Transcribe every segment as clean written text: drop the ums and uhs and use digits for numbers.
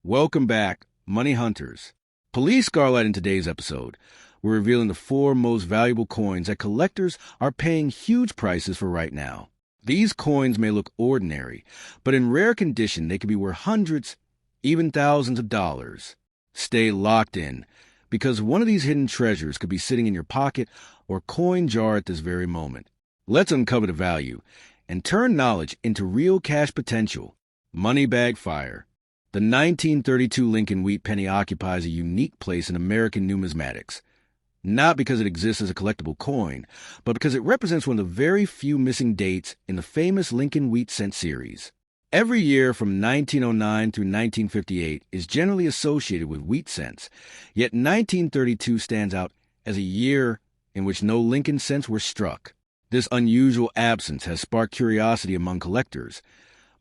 Welcome back, Money Hunters. Police Scarlight in today's episode, we're revealing the 4 most valuable coins that collectors are paying huge prices for right now. These coins may look ordinary, but in rare condition they could be worth hundreds, even thousands of dollars. Stay locked in, because one of these hidden treasures could be sitting in your pocket or coin jar at this very moment. Let's uncover the value and turn knowledge into real cash potential. Money bag fire. The 1932 Lincoln wheat penny occupies a unique place in American numismatics, not because it exists as a collectible coin, but because it represents one of the very few missing dates in the famous Lincoln wheat cent series. Every year from 1909 through 1958 is generally associated with wheat cents, yet 1932 stands out as a year in which no Lincoln cents were struck. This unusual absence has sparked curiosity among collectors,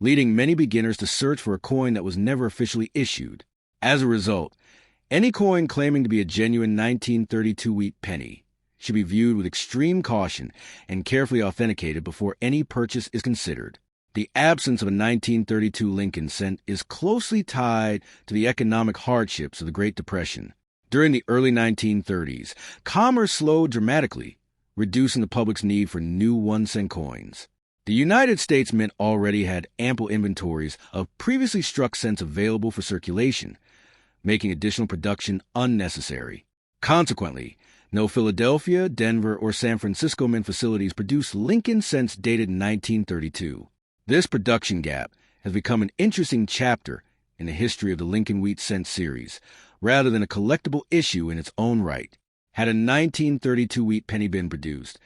leading many beginners to search for a coin that was never officially issued. As a result, any coin claiming to be a genuine 1932 wheat penny should be viewed with extreme caution and carefully authenticated before any purchase is considered. The absence of a 1932 Lincoln cent is closely tied to the economic hardships of the Great Depression. During the early 1930s, commerce slowed dramatically, reducing the public's need for new 1-cent coins. The United States Mint already had ample inventories of previously struck cents available for circulation, making additional production unnecessary. Consequently, no Philadelphia, Denver, or San Francisco mint facilities produced Lincoln cents dated 1932. This production gap has become an interesting chapter in the history of the Lincoln wheat cent series, rather than a collectible issue in its own right. Had a 1932 wheat penny been produced,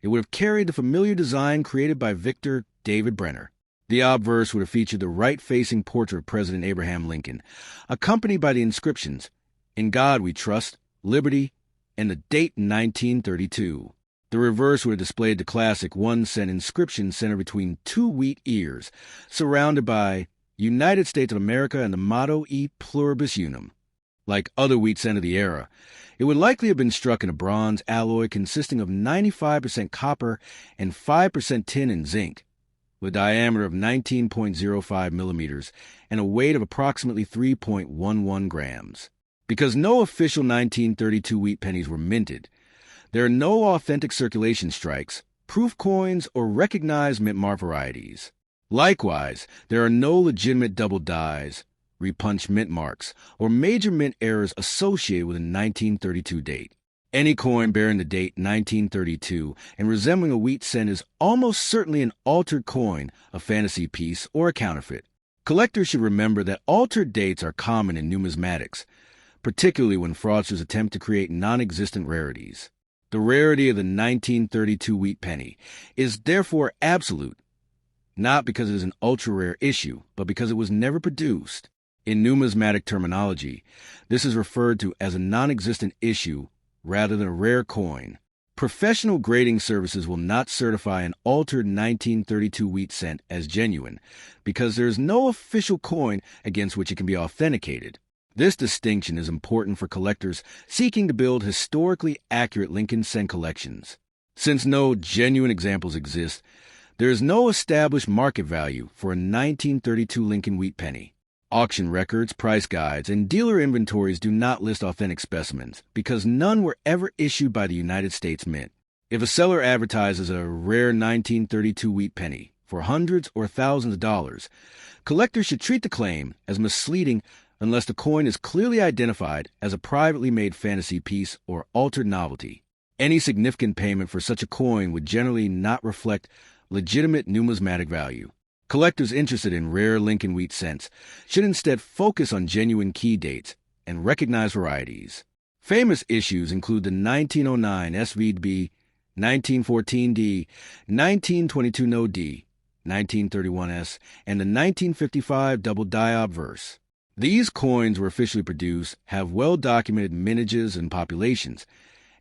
it would have carried the familiar design created by Victor David Brenner. The obverse would have featured the right-facing portrait of President Abraham Lincoln, accompanied by the inscriptions, "In God We Trust, Liberty," and the date 1932. The reverse would have displayed the classic 1-cent inscription centered between 2 wheat ears, surrounded by United States of America and the motto E Pluribus Unum. Like other wheat cent of the era, it would likely have been struck in a bronze alloy consisting of 95% copper and 5% tin and zinc, with a diameter of 19.05 millimeters and a weight of approximately 3.11 grams. Because no official 1932 wheat pennies were minted, there are no authentic circulation strikes, proof coins, or recognized mint mark varieties. Likewise, there are no legitimate double dies, repunched mint marks, or major mint errors associated with a 1932 date. Any coin bearing the date 1932 and resembling a wheat cent is almost certainly an altered coin, a fantasy piece, or a counterfeit. Collectors should remember that altered dates are common in numismatics, particularly when fraudsters attempt to create non-existent rarities. The rarity of the 1932 wheat penny is therefore absolute, not because it is an ultra-rare issue, but because it was never produced. In numismatic terminology, this is referred to as a non-existent issue rather than a rare coin. Professional grading services will not certify an altered 1932 wheat cent as genuine because there is no official coin against which it can be authenticated. This distinction is important for collectors seeking to build historically accurate Lincoln cent collections. Since no genuine examples exist, there is no established market value for a 1932 Lincoln wheat penny. Auction records, price guides, and dealer inventories do not list authentic specimens because none were ever issued by the United States Mint. If a seller advertises a rare 1932 wheat penny for hundreds or thousands of dollars, collectors should treat the claim as misleading unless the coin is clearly identified as a privately made fantasy piece or altered novelty. Any significant payment for such a coin would generally not reflect legitimate numismatic value. Collectors interested in rare Lincoln wheat cents should instead focus on genuine key dates and recognized varieties. Famous issues include the 1909 SVB, 1914D, 1922 No D, 1931S, and the 1955 double die obverse. These coins were officially produced, have well-documented mintages and populations,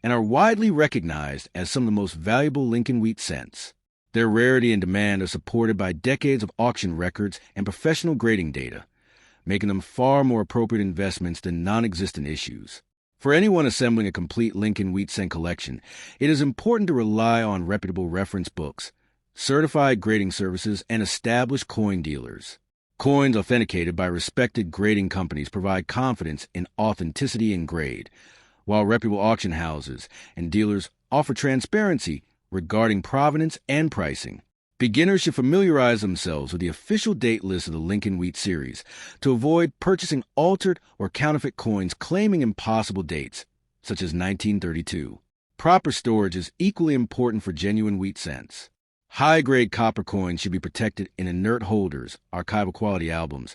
and are widely recognized as some of the most valuable Lincoln wheat cents. Their rarity and demand are supported by decades of auction records and professional grading data, making them far more appropriate investments than non-existent issues. For anyone assembling a complete Lincoln wheat cent collection, it is important to rely on reputable reference books, certified grading services, and established coin dealers. Coins authenticated by respected grading companies provide confidence in authenticity and grade, while reputable auction houses and dealers offer transparency regarding provenance and pricing. Beginners should familiarize themselves with the official date list of the Lincoln Wheat series to avoid purchasing altered or counterfeit coins claiming impossible dates, such as 1932. Proper storage is equally important for genuine wheat cents. High-grade copper coins should be protected in inert holders, archival quality albums,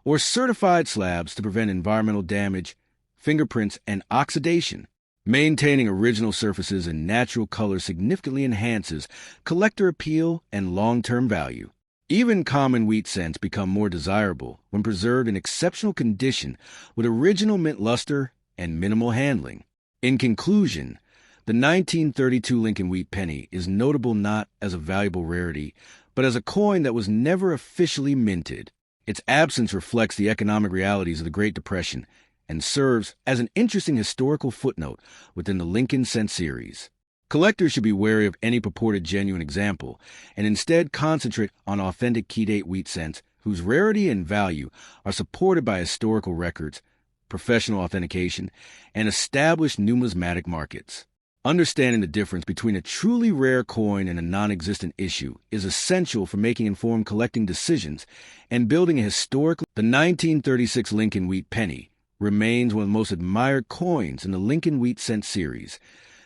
or certified slabs to prevent environmental damage, fingerprints, and oxidation. Maintaining original surfaces and natural color significantly enhances collector appeal and long-term value. Even common wheat cents become more desirable when preserved in exceptional condition with original mint luster and minimal handling. In conclusion, the 1932 Lincoln Wheat penny is notable not as a valuable rarity, but as a coin that was never officially minted. Its absence reflects the economic realities of the Great Depression and serves as an interesting historical footnote within the Lincoln cent series. Collectors should be wary of any purported genuine example and instead concentrate on authentic key-date wheat cents whose rarity and value are supported by historical records, professional authentication, and established numismatic markets. Understanding the difference between a truly rare coin and a non-existent issue is essential for making informed collecting decisions and building a historically. The 1936 Lincoln Wheat penny remains one of the most admired coins in the Lincoln Wheat cent series,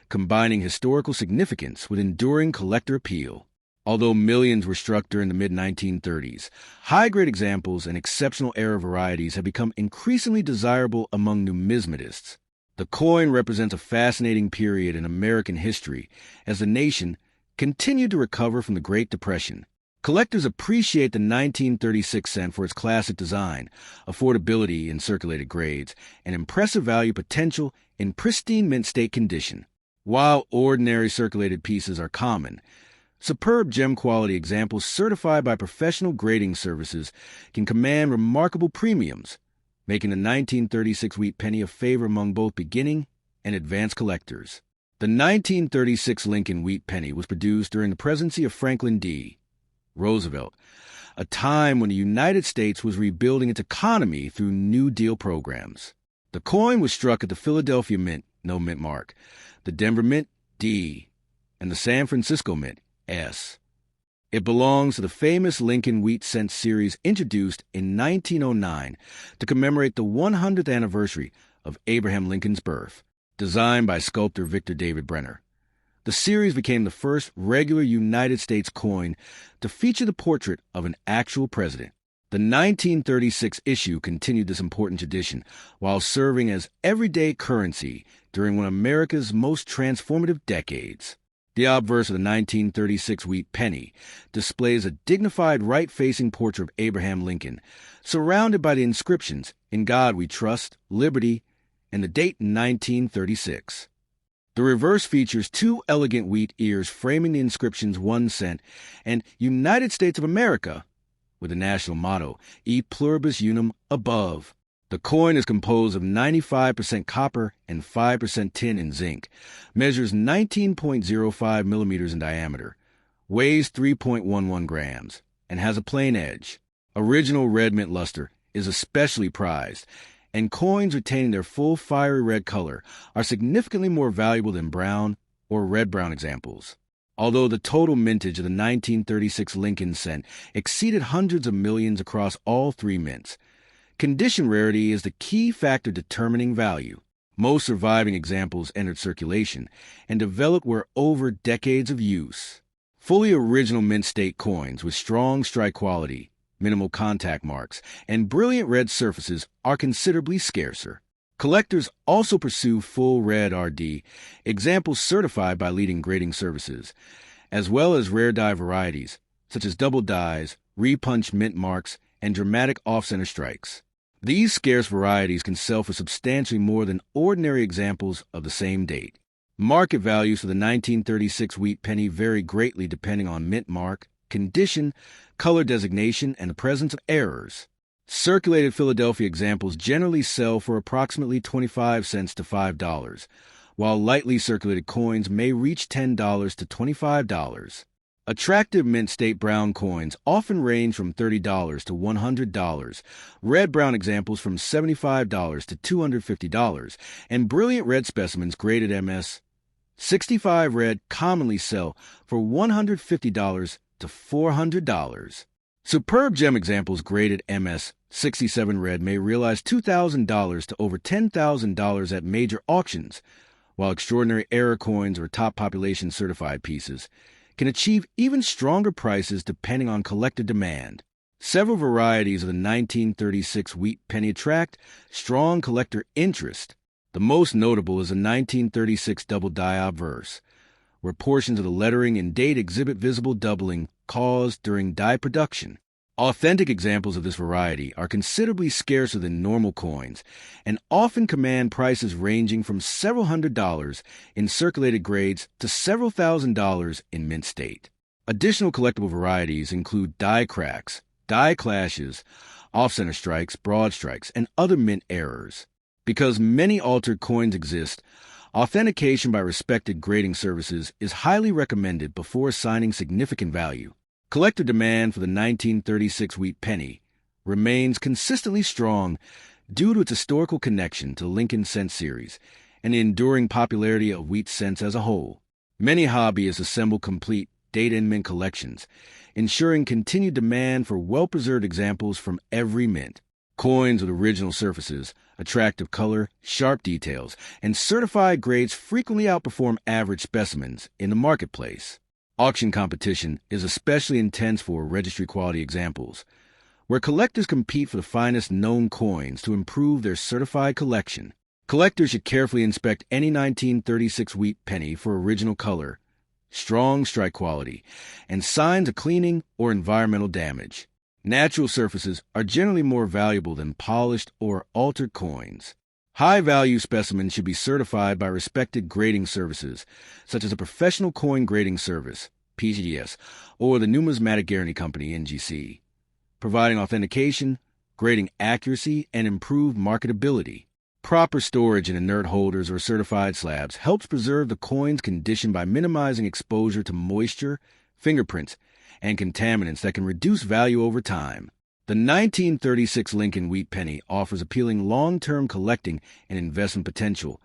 combining historical significance with enduring collector appeal. Although millions were struck during the mid-1930s, high-grade examples and exceptional era varieties have become increasingly desirable among numismatists. The coin represents a fascinating period in American history as the nation continued to recover from the Great Depression. Collectors appreciate the 1936 cent for its classic design, affordability in circulated grades, and impressive value potential in pristine mint state condition. While ordinary circulated pieces are common, superb gem-quality examples certified by professional grading services can command remarkable premiums, making the 1936 Wheat penny a favorite among both beginning and advanced collectors. The 1936 Lincoln Wheat penny was produced during the presidency of Franklin D. Roosevelt, a time when the United States was rebuilding its economy through New Deal programs. The coin was struck at the Philadelphia Mint, no mint mark, the Denver Mint, D, and the San Francisco Mint, S. It belongs to the famous Lincoln Wheat cent series introduced in 1909 to commemorate the 100th anniversary of Abraham Lincoln's birth, designed by sculptor Victor David Brenner. The series became the first regular United States coin to feature the portrait of an actual president. The 1936 issue continued this important tradition while serving as everyday currency during one of America's most transformative decades. The obverse of the 1936 Wheat penny displays a dignified right-facing portrait of Abraham Lincoln, surrounded by the inscriptions, "In God We Trust," "Liberty," and the date 1936. The reverse features two elegant wheat ears framing the inscriptions 1 cent and "United States of America," with the national motto, "E pluribus unum," above. The coin is composed of 95% copper and 5% tin and zinc, measures 19.05 millimeters in diameter, weighs 3.11 grams, and has a plain edge. Original red mint luster is especially prized, and coins retaining their full fiery red color are significantly more valuable than brown or red-brown examples. Although the total mintage of the 1936 Lincoln cent exceeded hundreds of millions across all three mints, condition rarity is the key factor determining value. Most surviving examples entered circulation and developed were over decades of use. Fully original mint state coins with strong strike quality, minimal contact marks, and brilliant red surfaces are considerably scarcer. Collectors also pursue full red RD, examples certified by leading grading services, as well as rare die varieties, such as double dies, repunched mint marks, and dramatic off-center strikes. These scarce varieties can sell for substantially more than ordinary examples of the same date. Market values for the 1936 Wheat penny vary greatly depending on mint mark, condition, color designation, and the presence of errors. Circulated Philadelphia examples generally sell for approximately 25 cents to $5, while lightly circulated coins may reach $10 to $25. Attractive mint state brown coins often range from $30 to $100, red brown examples from $75 to $250, and brilliant red specimens graded MS 65 red commonly sell for $150 to $400. Superb gem examples graded MS 67 red may realize $2,000 to over $10,000 at major auctions, while extraordinary error coins or top population certified pieces can achieve even stronger prices depending on collector demand. Several varieties of the 1936 wheat penny attract strong collector interest. The most notable is the 1936 double die obverse, where portions of the lettering and date exhibit visible doubling caused during die production. Authentic examples of this variety are considerably scarcer than normal coins and often command prices ranging from several $100s in circulated grades to several $1,000s in mint state. Additional collectible varieties include die cracks, die clashes, off-center strikes, broad strikes, and other mint errors. Because many altered coins exist, authentication by respected grading services is highly recommended before assigning significant value. Collector demand for the 1936 wheat penny remains consistently strong due to its historical connection to the Lincoln Cent series and the enduring popularity of wheat cents as a whole. Many hobbyists assemble complete date and mint collections, ensuring continued demand for well-preserved examples from every mint. Coins with original surfaces, attractive color, sharp details, and certified grades frequently outperform average specimens in the marketplace. Auction competition is especially intense for registry-quality examples, where collectors compete for the finest known coins to improve their certified collection. Collectors should carefully inspect any 1936 wheat penny for original color, strong strike quality, and signs of cleaning or environmental damage. Natural surfaces are generally more valuable than polished or altered coins. High-value specimens should be certified by respected grading services, such as a professional coin grading service, PGDS, or the Numismatic Guarantee Company, NGC, providing authentication, grading accuracy, and improved marketability. Proper storage in inert holders or certified slabs helps preserve the coin's condition by minimizing exposure to moisture, fingerprints, and contaminants that can reduce value over time. The 1936 Lincoln wheat penny offers appealing long-term collecting and investment potential,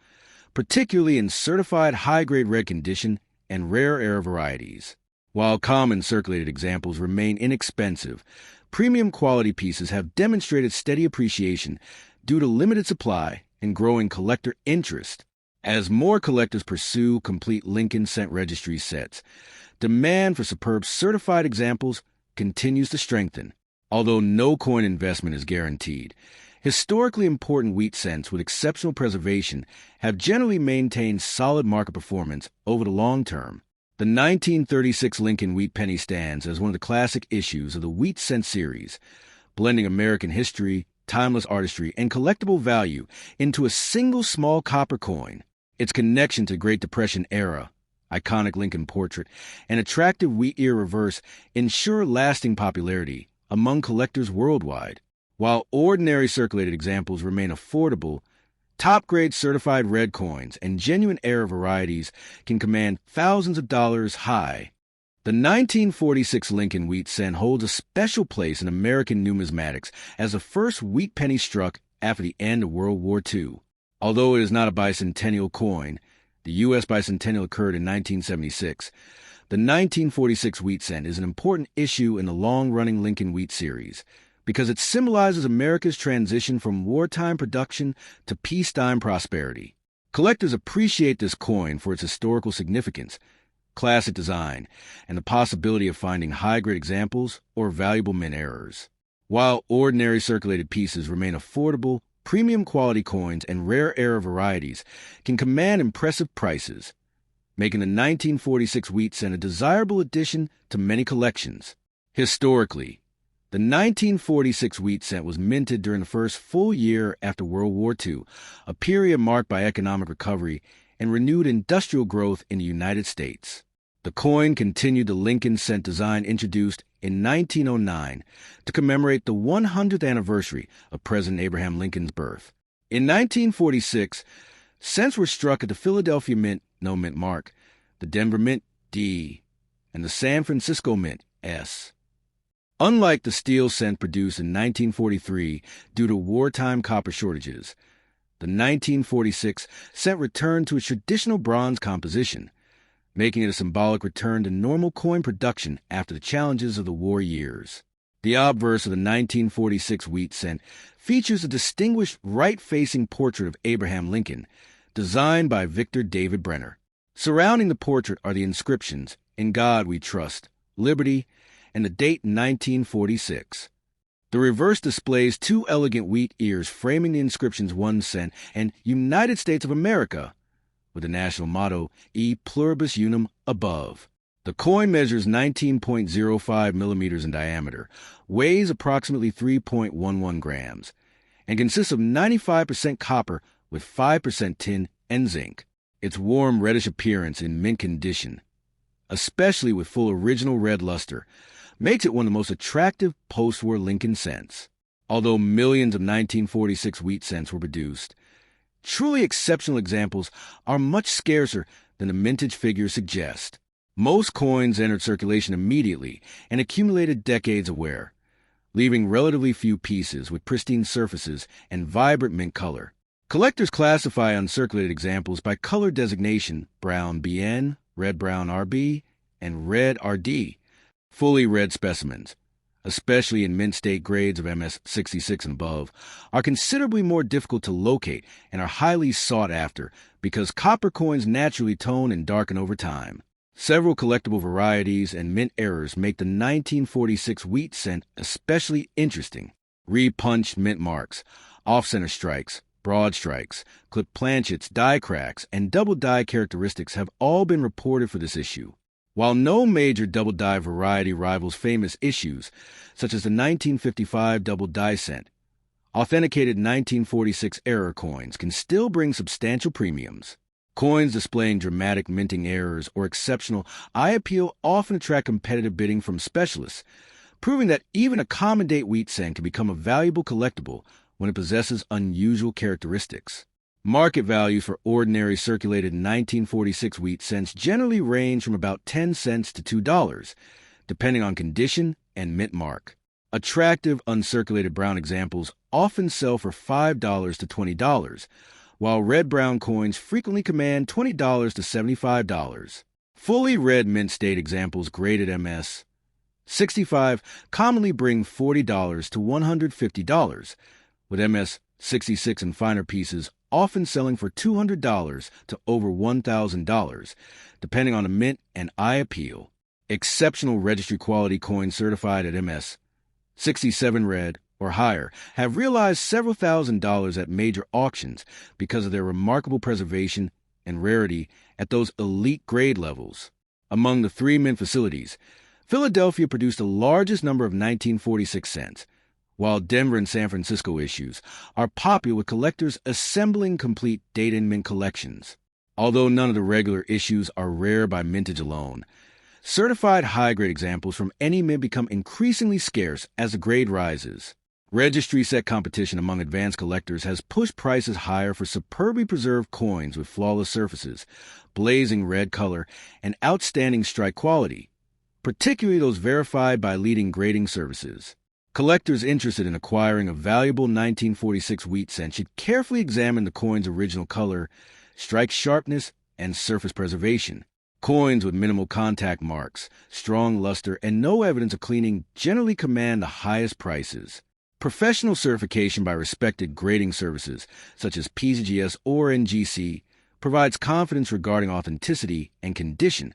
particularly in certified high-grade red condition and rare air varieties. While common circulated examples remain inexpensive, premium quality pieces have demonstrated steady appreciation due to limited supply and growing collector interest. As more collectors pursue complete Lincoln Cent registry sets, demand for superb certified examples continues to strengthen. Although no coin investment is guaranteed, historically important wheat cents with exceptional preservation have generally maintained solid market performance over the long term. The 1936 Lincoln wheat penny stands as one of the classic issues of the wheat cent series, blending American history, timeless artistry, and collectible value into a single small copper coin. Its connection to Great Depression era, iconic Lincoln portrait, and attractive wheat ear reverse ensure lasting popularity among collectors worldwide. While ordinary circulated examples remain affordable, top-grade certified red coins and genuine error varieties can command thousands of dollars high. The 1946 Lincoln wheat cent holds a special place in American numismatics as the first wheat penny struck after the end of World War II. Although it is not a bicentennial coin, the U.S. bicentennial occurred in 1976, the 1946 wheat cent is an important issue in the long-running Lincoln wheat series because it symbolizes America's transition from wartime production to peacetime prosperity. Collectors appreciate this coin for its historical significance, classic design, and the possibility of finding high-grade examples or valuable mint errors. While ordinary circulated pieces remain affordable, premium quality coins and rare air varieties can command impressive prices, making the 1946 wheat cent a desirable addition to many collections. Historically, the 1946 wheat cent was minted during the first full year after World War II, a period marked by economic recovery and renewed industrial growth in the United States. The coin continued the Lincoln cent design introduced in 1909 to commemorate the 100th anniversary of President Abraham Lincoln's birth. In 1946, cents were struck at the Philadelphia Mint, no mint mark, the Denver Mint, D, and the San Francisco Mint, S. Unlike the steel cent produced in 1943 due to wartime copper shortages, the 1946 cent returned to its traditional bronze composition, making it a symbolic return to normal coin production after the challenges of the war years. The obverse of the 1946 wheat cent features a distinguished right-facing portrait of Abraham Lincoln, designed by Victor David Brenner. Surrounding the portrait are the inscriptions, "In God We Trust," "Liberty," and the date 1946. The reverse displays two elegant wheat ears framing the inscriptions 1 cent and United States of America, with the national motto, E Pluribus Unum, above. The coin measures 19.05 millimeters in diameter, weighs approximately 3.11 grams, and consists of 95% copper with 5% tin and zinc. Its warm reddish appearance in mint condition, especially with full original red luster, makes it one of the most attractive post-war Lincoln cents. Although millions of 1946 wheat cents were produced, truly exceptional examples are much scarcer than the mintage figures suggest. Most coins entered circulation immediately and accumulated decades of wear, leaving relatively few pieces with pristine surfaces and vibrant mint color. Collectors classify uncirculated examples by color designation: brown BN, red-brown RB, and red RD. Fully red specimens, especially in mint state grades of MS 66 and above, are considerably more difficult to locate and are highly sought after because copper coins naturally tone and darken over time. Several collectible varieties and mint errors make the 1946 wheat cent especially interesting. Repunched mint marks, off-center strikes, broad strikes, clipped planchets, die cracks, and double die characteristics have all been reported for this issue. While no major double die variety rivals famous issues, such as the 1955 double die cent, authenticated 1946 error coins can still bring substantial premiums. Coins displaying dramatic minting errors or exceptional eye appeal often attract competitive bidding from specialists, proving that even a common date wheat cent can become a valuable collectible when it possesses unusual characteristics. Market values for ordinary circulated 1946 wheat cents generally range from about 10 cents to $2, depending on condition and mint mark. Attractive uncirculated brown examples often sell for $5 to $20, while red-brown coins frequently command $20 to $75. Fully red mint state examples graded MS 65 commonly bring $40 to $150, with MS 66 and finer pieces often selling for $200 to over $1,000, depending on the mint and eye appeal. Exceptional registry quality coins certified at MS 67 red or higher have realized several $1,000s at major auctions because of their remarkable preservation and rarity at those elite grade levels. Among the three mint facilities, Philadelphia produced the largest number of 1946 cents, while Denver and San Francisco issues are popular with collectors assembling complete date and mint collections. Although none of the regular issues are rare by mintage alone, certified high-grade examples from any mint become increasingly scarce as the grade rises. Registry set competition among advanced collectors has pushed prices higher for superbly preserved coins with flawless surfaces, blazing red color, and outstanding strike quality, particularly those verified by leading grading services. Collectors interested in acquiring a valuable 1946 wheat cent should carefully examine the coin's original color, strike sharpness, and surface preservation. Coins with minimal contact marks, strong luster, and no evidence of cleaning generally command the highest prices. Professional certification by respected grading services, such as PCGS or NGC, provides confidence regarding authenticity and condition,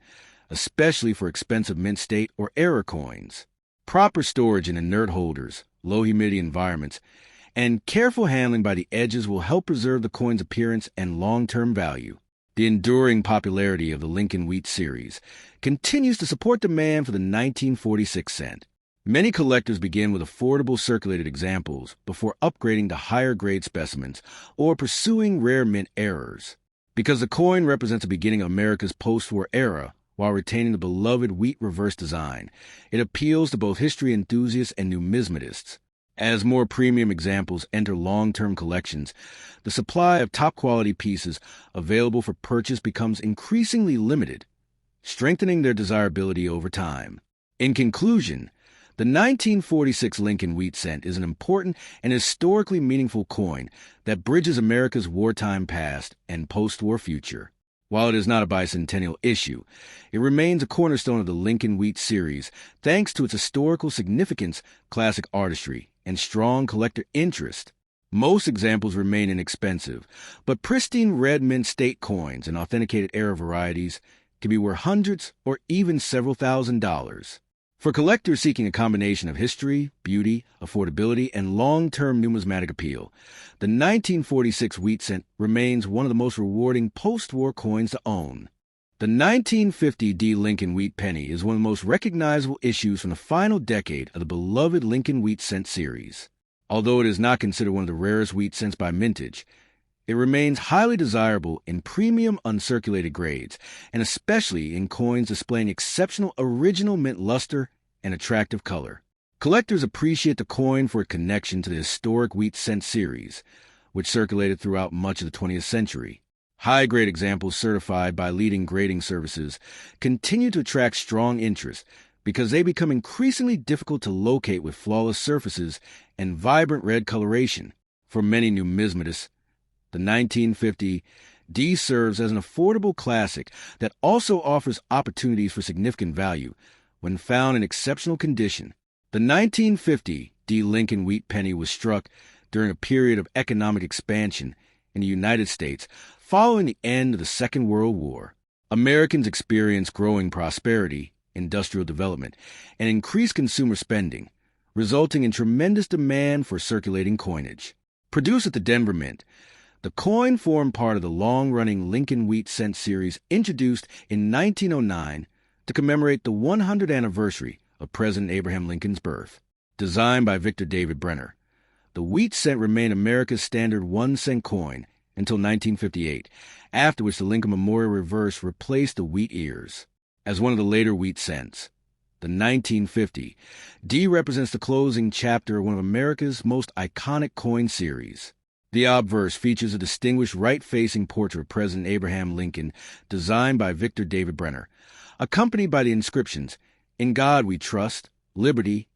especially for expensive mint state or error coins. Proper storage in inert holders, low humidity environments, and careful handling by the edges will help preserve the coin's appearance and long-term value. The enduring popularity of the Lincoln Wheat series continues to support demand for the 1946 cent. Many collectors begin with affordable circulated examples before upgrading to higher-grade specimens or pursuing rare mint errors. Because the coin represents the beginning of America's post-war era, while retaining the beloved wheat reverse design, it appeals to both history enthusiasts and numismatists. As more premium examples enter long-term collections, the supply of top-quality pieces available for purchase becomes increasingly limited. strengthening their desirability over time. In conclusion, the 1946 Lincoln wheat cent is an important and historically meaningful coin that bridges America's wartime past and post-war future. While it is not a bicentennial issue, it remains a cornerstone of the Lincoln Wheat series thanks to its historical significance, classic artistry, and strong collector interest. Most examples remain inexpensive, but pristine red mint state coins and authenticated era varieties can be worth hundreds or even several $1,000s. For collectors seeking a combination of history, beauty, affordability, and long-term numismatic appeal, the 1946 wheat cent remains one of the most rewarding post-war coins to own. The 1950 D. Lincoln Wheat Penny is one of the most recognizable issues from the final decade of the beloved Lincoln Wheat Cent series. Although it is not considered one of the rarest wheat cents by mintage, it remains highly desirable in premium uncirculated grades, and especially in coins displaying exceptional original mint luster and attractive color. Collectors appreciate the coin for its connection to the historic wheat cent series, which circulated throughout much of the 20th century. High-grade examples certified by leading grading services continue to attract strong interest because they become increasingly difficult to locate with flawless surfaces and vibrant red coloration. For many numismatists, the 1950 D serves as an affordable classic that also offers opportunities for significant value when found in exceptional condition. The 1950 D. Lincoln Wheat Penny was struck during a period of economic expansion in the United States following the end of the Second World War. Americans experienced growing prosperity, industrial development, and increased consumer spending, resulting in tremendous demand for circulating coinage. Produced at the Denver Mint, the coin formed part of the long-running Lincoln Wheat Cent series introduced in 1909 to commemorate the 100th anniversary of President Abraham Lincoln's birth. Designed by Victor David Brenner, the wheat cent remained America's standard 1-cent coin until 1958, after which the Lincoln Memorial Reverse replaced the wheat ears. As one of the later wheat cents, the 1950 D represents the closing chapter of one of America's most iconic coin series. The obverse features a distinguished right-facing portrait of President Abraham Lincoln, designed by Victor David Brenner, accompanied by the inscriptions, "In God We Trust," "Liberty,"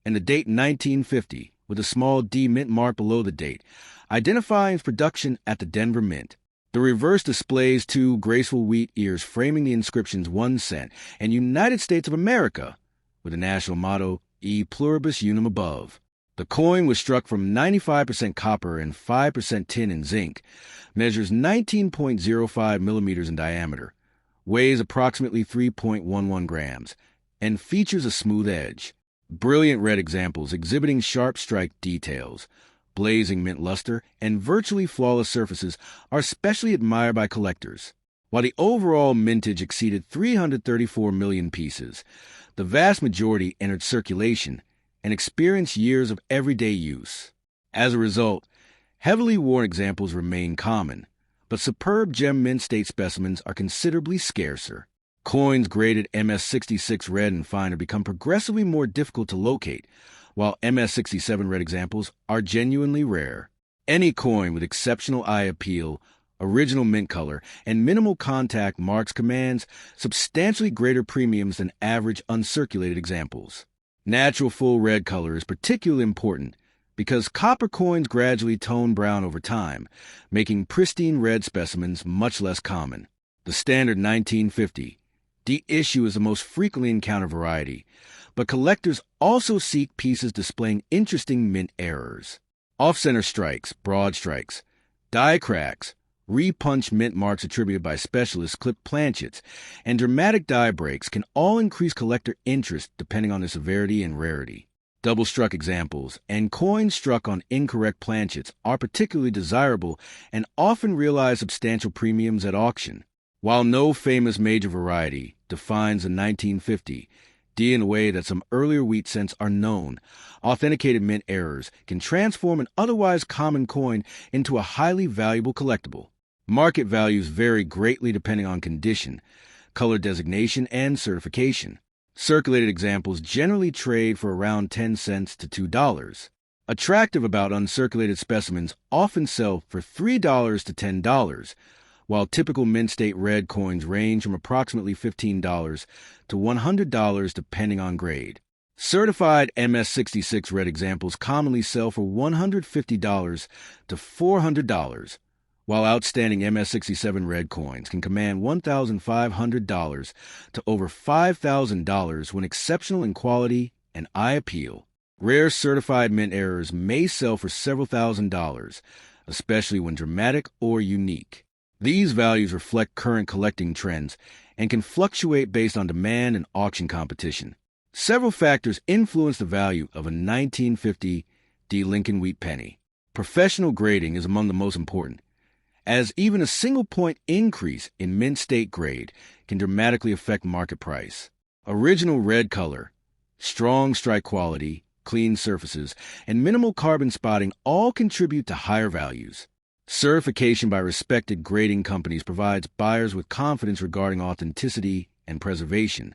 and the date 1950, with a small D mint mark below the date, identifying its production at the Denver Mint. The reverse displays two graceful wheat ears framing the inscriptions 1 cent and United States of America, with the national motto, E Pluribus Unum above. The coin was struck from 95% copper and 5% tin and zinc, measures 19.05 millimeters in diameter, weighs approximately 3.11 grams, and features a smooth edge. Brilliant red examples exhibiting sharp strike details, blazing mint luster, and virtually flawless surfaces are especially admired by collectors. While the overall mintage exceeded 334 million pieces, the vast majority entered circulation and experienced years of everyday use. As a result, heavily worn examples remain common, but superb gem mint state specimens are considerably scarcer. Coins graded MS-66 red and finer become progressively more difficult to locate, while MS-67 red examples are genuinely rare. Any coin with exceptional eye appeal, original mint color, and minimal contact marks commands substantially greater premiums than average uncirculated examples. Natural full red color is particularly important because copper coins gradually tone brown over time, making pristine red specimens much less common. The standard 1950 D issue is the most frequently encountered variety, but collectors also seek pieces displaying interesting mint errors. Off-center strikes, broad strikes, die cracks, repunched mint marks attributed by specialists, clipped planchets, and dramatic die breaks can all increase collector interest depending on their severity and rarity. Double-struck examples and coins struck on incorrect planchets are particularly desirable and often realize substantial premiums at auction. While no famous major variety defines the 1950 D in a way that some earlier wheat cents are known, authenticated mint errors can transform an otherwise common coin into a highly valuable collectible. Market values vary greatly depending on condition, color designation, and certification. Circulated examples generally trade for around 10 cents to $2. Attractive about uncirculated specimens often sell for $3 to $10, while typical Mint State red coins range from approximately $15 to $100 depending on grade. Certified MS-66 red examples commonly sell for $150 to $400, while outstanding MS-67 red coins can command $1,500 to over $5,000 when exceptional in quality and eye appeal. Rare certified mint errors may sell for several $1,000s, especially when dramatic or unique. These values reflect current collecting trends and can fluctuate based on demand and auction competition. Several factors influence the value of a 1950 D. Lincoln Wheat penny. Professional grading is among the most important, as even a single-point increase in mint state grade can dramatically affect market price. Original red color, strong strike quality, clean surfaces, and minimal carbon spotting all contribute to higher values. Certification by respected grading companies provides buyers with confidence regarding authenticity and preservation,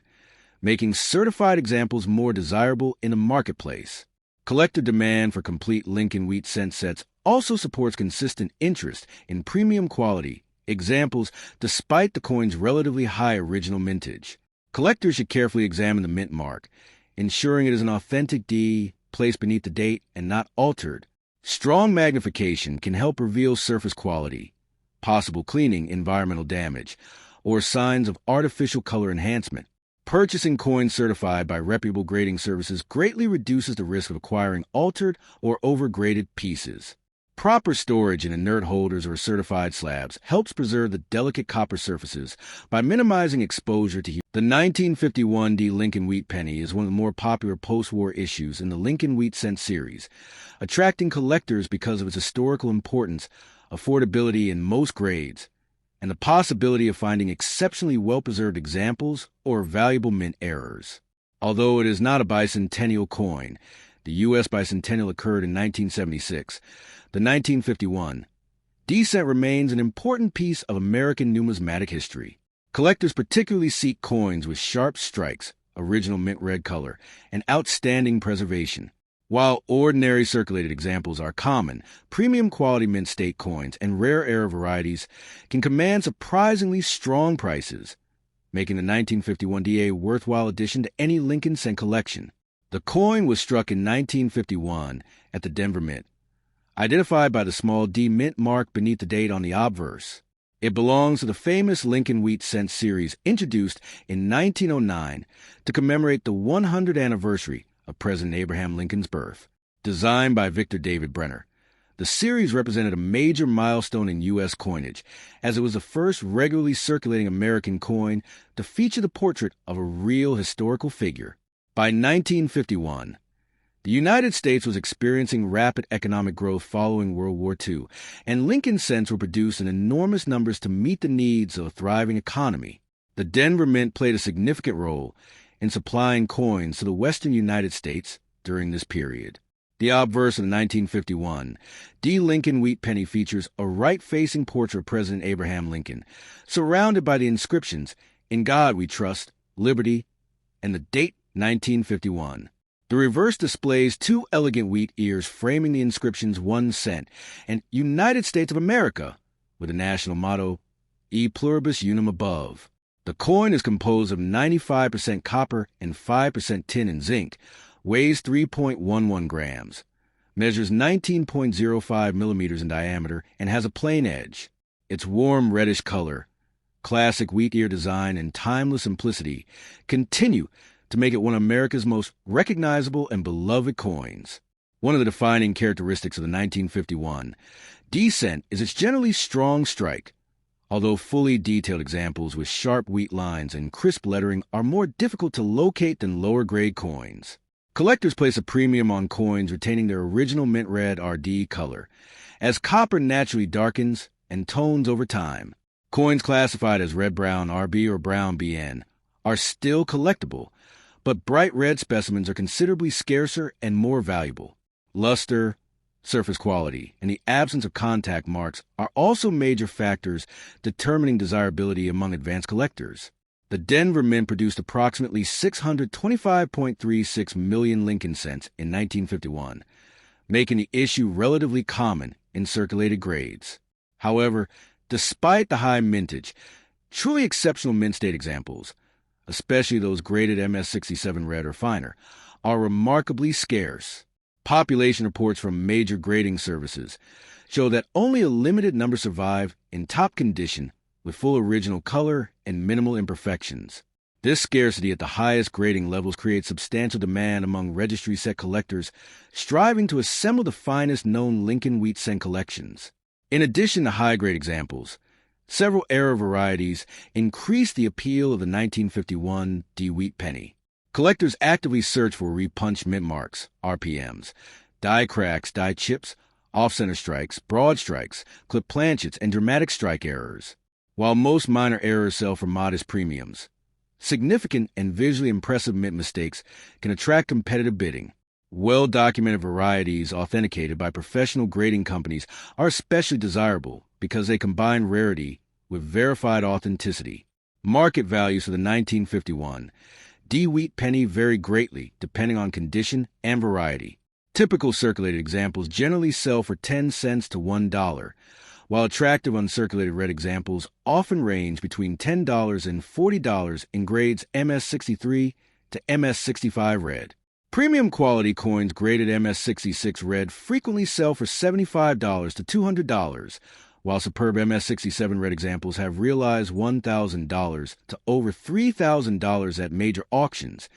making certified examples more desirable in the marketplace. Collector demand for complete Lincoln Wheat cent sets also supports consistent interest in premium quality examples despite the coin's relatively high original mintage. Collectors should carefully examine the mint mark, ensuring it is an authentic D placed beneath the date and not altered. Strong magnification can help reveal surface quality, possible cleaning, environmental damage, or signs of artificial color enhancement. Purchasing coins certified by reputable grading services greatly reduces the risk of acquiring altered or overgraded pieces. Proper storage in inert holders or certified slabs helps preserve the delicate copper surfaces by minimizing exposure to heat. The 1951 D. Lincoln Wheat penny is one of the more popular post-war issues in the Lincoln Wheat cent series, attracting collectors because of its historical importance, affordability in most grades, and the possibility of finding exceptionally well-preserved examples or valuable mint errors. Although it is not a bicentennial coin, the U.S. bicentennial occurred in 1976. The 1951 D-cent remains an important piece of American numismatic history. Collectors particularly seek coins with sharp strikes, original mint red color, and outstanding preservation. While ordinary circulated examples are common, premium quality mint state coins and rare air varieties can command surprisingly strong prices, making the 1951 DA a worthwhile addition to any Lincoln cent collection. The coin was struck in 1951 at the Denver Mint, identified by the small D mint mark beneath the date on the obverse. It belongs to the famous Lincoln Wheat cent series introduced in 1909 to commemorate the 100th anniversary of President Abraham Lincoln's birth. Designed by Victor David Brenner, the series represented a major milestone in U.S. coinage, as it was the first regularly circulating American coin to feature the portrait of a real historical figure. By 1951, the United States was experiencing rapid economic growth following World War II, and Lincoln cents were produced in enormous numbers to meet the needs of a thriving economy. The Denver Mint played a significant role in supplying coins to the western United States during this period. The obverse of the 1951 D. Lincoln Wheat penny features a right-facing portrait of President Abraham Lincoln, surrounded by the inscriptions, "In God We Trust," "Liberty," and the date 1951. The reverse displays two elegant wheat ears framing the inscriptions 1 cent and United States of America, with the national motto, E pluribus unum above. The coin is composed of 95% copper and 5% tin and zinc, weighs 3.11 grams, measures 19.05 millimeters in diameter, and has a plain edge. Its warm reddish color, classic wheat ear design, and timeless simplicity continue to make it one of America's most recognizable and beloved coins. One of the defining characteristics of the 1951 D-cent is its generally strong strike, although fully detailed examples with sharp wheat lines and crisp lettering are more difficult to locate than lower-grade coins. Collectors place a premium on coins retaining their original mint red RD color, as copper naturally darkens and tones over time. Coins classified as red-brown RB or brown BN are still collectible, but bright red specimens are considerably scarcer and more valuable. Luster, surface quality, and the absence of contact marks are also major factors determining desirability among advanced collectors. The Denver Mint produced approximately 625.36 million Lincoln cents in 1951, making the issue relatively common in circulated grades. However, Despite the high mintage, truly exceptional mint state examples, especially those graded MS67 red or finer, are remarkably scarce. Population reports from major grading services show that only a limited number survive in top condition with full original color and minimal imperfections. This scarcity at the highest grading levels creates substantial demand among registry set collectors striving to assemble the finest known Lincoln wheat cent collections. In addition to high-grade examples, several era varieties increase the appeal of the 1951 D wheat penny. Collectors actively search for repunched mint marks, RPMs, die cracks, die chips, off-center strikes, broad strikes, clip planchets, and dramatic strike errors. While most minor errors sell for modest premiums, significant and visually impressive mint mistakes can attract competitive bidding. Well-documented varieties authenticated by professional grading companies are especially desirable because they combine rarity with verified authenticity. Market values for the 1951 D wheat penny vary greatly depending on condition and variety. Typical circulated examples generally sell for 10 cents to $1, while attractive uncirculated red examples often range between $10 and $40 in grades MS63 to MS65 red. Premium quality coins graded MS66 red frequently sell for $75 to $200, while superb MS67 red examples have realized $1,000 to over $3,000 at major auctions,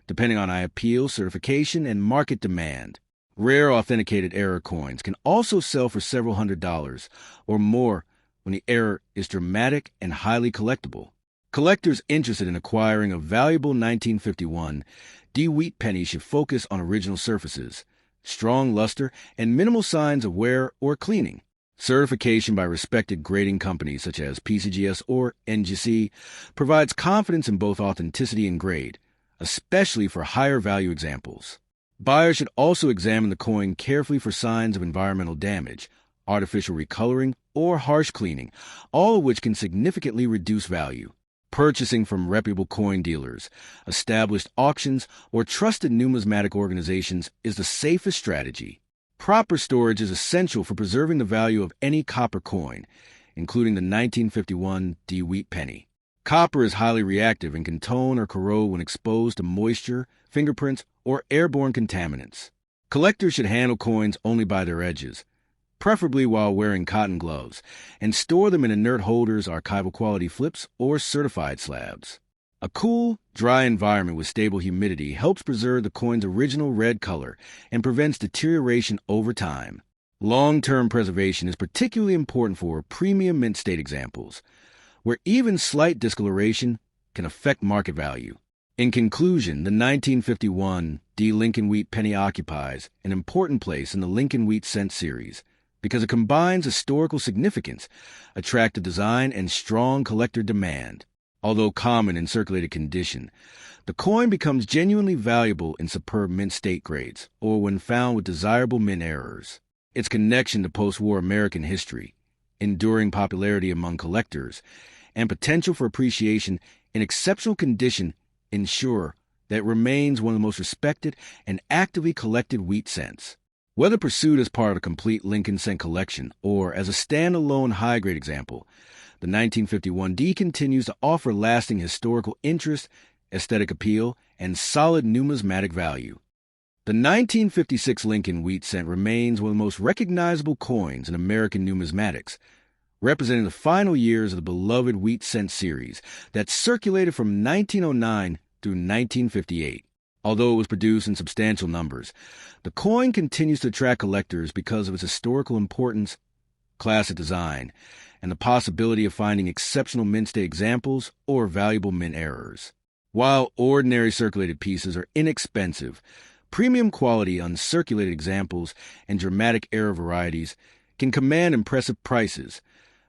depending on appeal, certification, and market demand. Rare authenticated error coins can also sell for several $100s or more when the error is dramatic and highly collectible. Collectors interested in acquiring a valuable 1951 D wheat penny should focus on original surfaces, strong luster, and minimal signs of wear or cleaning. Certification by respected grading companies such as PCGS or NGC provides confidence in both authenticity and grade, especially for higher value examples. Buyers should also examine the coin carefully for signs of environmental damage, artificial recoloring, or harsh cleaning, all of which can significantly reduce value. Purchasing from reputable coin dealers, established auctions, or trusted numismatic organizations is the safest strategy. Proper storage is essential for preserving the value of any copper coin, including the 1951 D wheat penny. Copper is highly reactive and can tone or corrode when exposed to moisture, fingerprints, or airborne contaminants. Collectors should handle coins only by their edges, preferably while wearing cotton gloves, and store them in inert holders, archival quality flips, or certified slabs. A cool, dry environment with stable humidity helps preserve the coin's original red color and prevents deterioration over time. Long-term preservation is particularly important for premium mint state examples, where even slight discoloration can affect market value. In conclusion, the 1951 D Lincoln wheat penny occupies an important place in the Lincoln wheat cent series because it combines historical significance, attractive design, and strong collector demand. Although common in circulated condition, the coin becomes genuinely valuable in superb mint state grades or when found with desirable mint errors. Its connection to post-war American history, enduring popularity among collectors, and potential for appreciation in exceptional condition ensure that it remains one of the most respected and actively collected wheat cents. Whether pursued as part of a complete Lincoln cent collection or as a standalone high-grade example, the 1951 D continues to offer lasting historical interest, aesthetic appeal, and solid numismatic value. The 1956 Lincoln wheat cent remains one of the most recognizable coins in American numismatics, representing the final years of the beloved wheat cent series that circulated from 1909 through 1958. Although it was produced in substantial numbers, the coin continues to attract collectors because of its historical importance, classic design, and the possibility of finding exceptional mint state examples or valuable mint errors. While ordinary circulated pieces are inexpensive, premium quality uncirculated examples and dramatic error varieties can command impressive prices,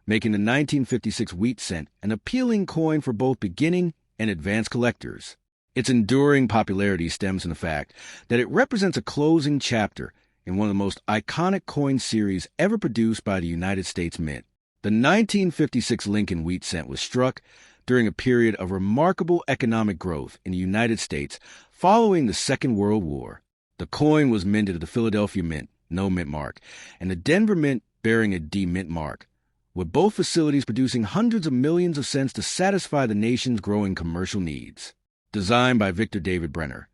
making the 1956 wheat cent an appealing coin for both beginning and advanced collectors. Its enduring popularity stems from the fact that it represents a closing chapter in one of the most iconic coin series ever produced by the United States Mint. The 1956 Lincoln wheat cent was struck during a period of remarkable economic growth in the United States following the Second World War. The coin was minted at the Philadelphia Mint, no mint mark, and the Denver Mint bearing a D mint mark, with both facilities producing hundreds of millions of cents to satisfy the nation's growing commercial needs. Designed by Victor David Brenner,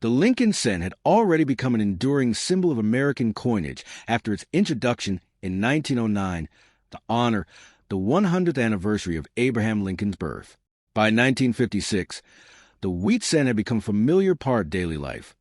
the Lincoln cent had already become an enduring symbol of American coinage after its introduction in 1909 to honor the 100th anniversary of Abraham Lincoln's birth. By 1956, the wheat cent had become a familiar part of daily life,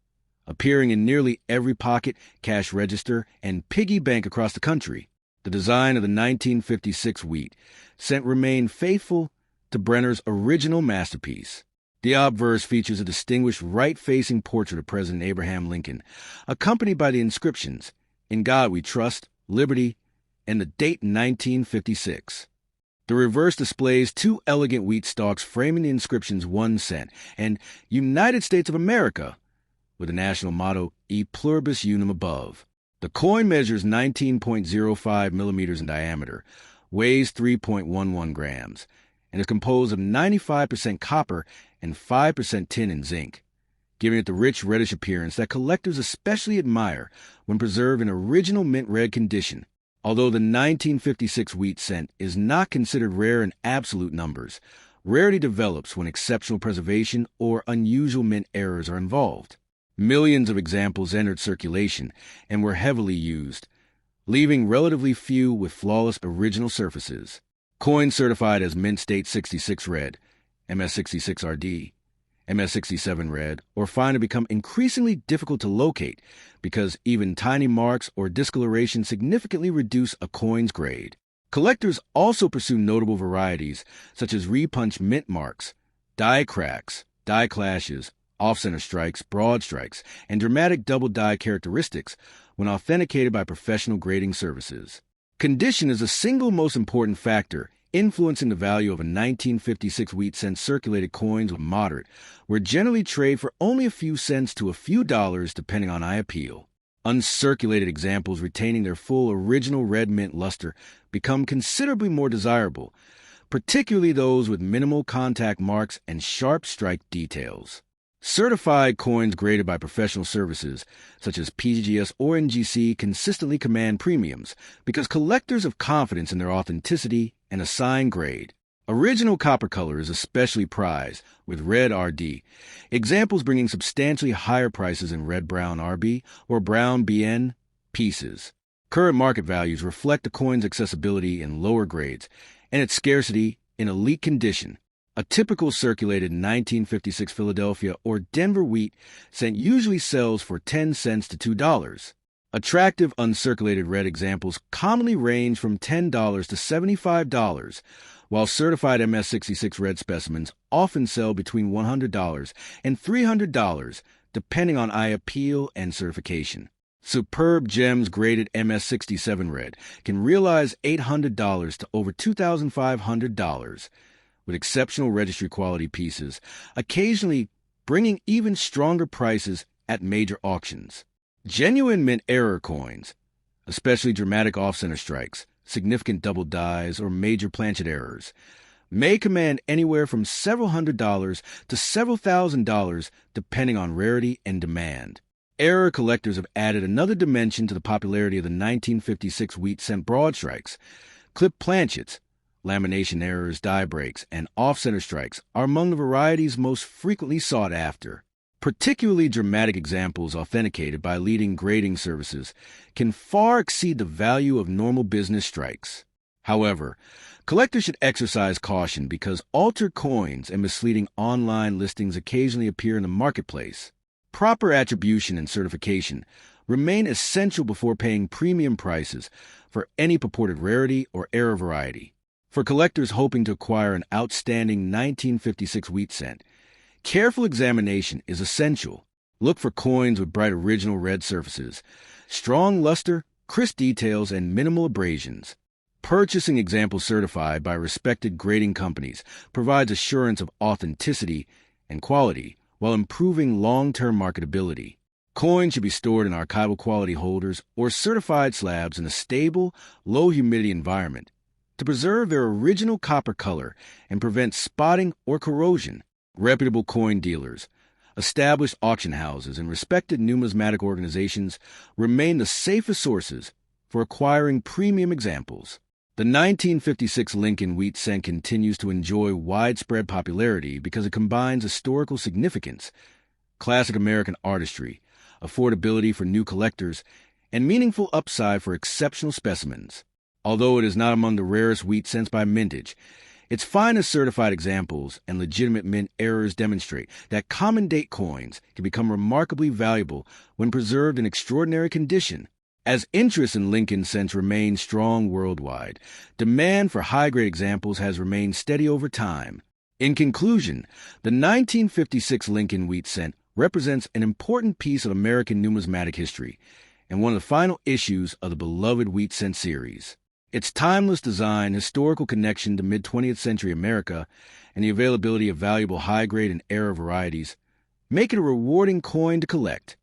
appearing in nearly every pocket, cash register, and piggy bank across the country. The design of the 1956 wheat cent remained faithful to Brenner's original masterpiece. The obverse features a distinguished right-facing portrait of President Abraham Lincoln, accompanied by the inscriptions, "In God We Trust, Liberty," and the date 1956. The reverse displays two elegant wheat stalks framing the inscriptions 1 cent and United States of America, with the national motto E Pluribus Unum above. The coin measures 19.05 millimeters in diameter, weighs 3.11 grams, and is composed of 95% copper and 5% tin and zinc, giving it the rich reddish appearance that collectors especially admire when preserved in original mint red condition. Although the 1956 wheat cent is not considered rare in absolute numbers, rarity develops when exceptional preservation or unusual mint errors are involved. Millions of examples entered circulation and were heavily used, leaving relatively few with flawless original surfaces. Coins certified as Mint State 66 Red, MS66RD, MS67 Red, or fine have become increasingly difficult to locate because even tiny marks or discoloration significantly reduce a coin's grade. Collectors also pursue notable varieties such as repunched mint marks, die cracks, die clashes, off-center strikes, broad strikes, and dramatic double die characteristics when authenticated by professional grading services. Condition is the single most important factor influencing the value of a 1956 wheat cent. Circulated coins with moderate were generally traded for only a few cents to a few dollars depending on eye appeal. Uncirculated examples retaining their full original red mint luster become considerably more desirable, particularly those with minimal contact marks and sharp strike details. Certified coins graded by professional services, such as PGS or NGC, consistently command premiums because collectors have confidence in their authenticity and assign grade. Original copper color is especially prized, with red RD, examples bringing substantially higher prices than red-brown RB or brown BN pieces. Current market values reflect the coin's accessibility in lower grades and its scarcity in elite condition. A typical circulated 1956 Philadelphia or Denver wheat cent usually sells for 10 cents to $2. Attractive uncirculated red examples commonly range from $10 to $75, while certified MS66 red specimens often sell between $100 and $300, depending on eye appeal and certification. Superb gems graded MS67 red can realize $800 to over $2,500, with exceptional registry quality pieces, occasionally bringing even stronger prices at major auctions. Genuine mint error coins, especially dramatic off-center strikes, significant double dies, or major planchet errors, may command anywhere from several $100s to several $1,000 depending on rarity and demand. Error collectors have added another dimension to the popularity of the 1956 wheat cent broad strikes. Clip planchets, lamination errors, die breaks, and off-center strikes are among the varieties most frequently sought after. Particularly dramatic examples authenticated by leading grading services can far exceed the value of normal business strikes. However, collectors should exercise caution because altered coins and misleading online listings occasionally appear in the marketplace. Proper attribution and certification remain essential before paying premium prices for any purported rarity or error variety. For collectors hoping to acquire an outstanding 1956 wheat cent, careful examination is essential. Look for coins with bright original red surfaces, strong luster, crisp details, and minimal abrasions. Purchasing examples certified by respected grading companies provides assurance of authenticity and quality while improving long-term marketability. Coins should be stored in archival quality holders or certified slabs in a stable, low-humidity environment to preserve their original copper color and prevent spotting or corrosion. Reputable coin dealers, established auction houses, and respected numismatic organizations remain the safest sources for acquiring premium examples. The 1956 Lincoln wheat cent continues to enjoy widespread popularity because it combines historical significance, classic American artistry, affordability for new collectors, and meaningful upside for exceptional specimens. Although it is not among the rarest wheat cents by mintage, its finest certified examples and legitimate mint errors demonstrate that common date coins can become remarkably valuable when preserved in extraordinary condition. As interest in Lincoln cents remains strong worldwide, demand for high-grade examples has remained steady over time. In conclusion, the 1956 Lincoln wheat cent represents an important piece of American numismatic history and one of the final issues of the beloved wheat cent series. Its timeless design, historical connection to mid-20th century America, and the availability of valuable high-grade and error varieties make it a rewarding coin to collect.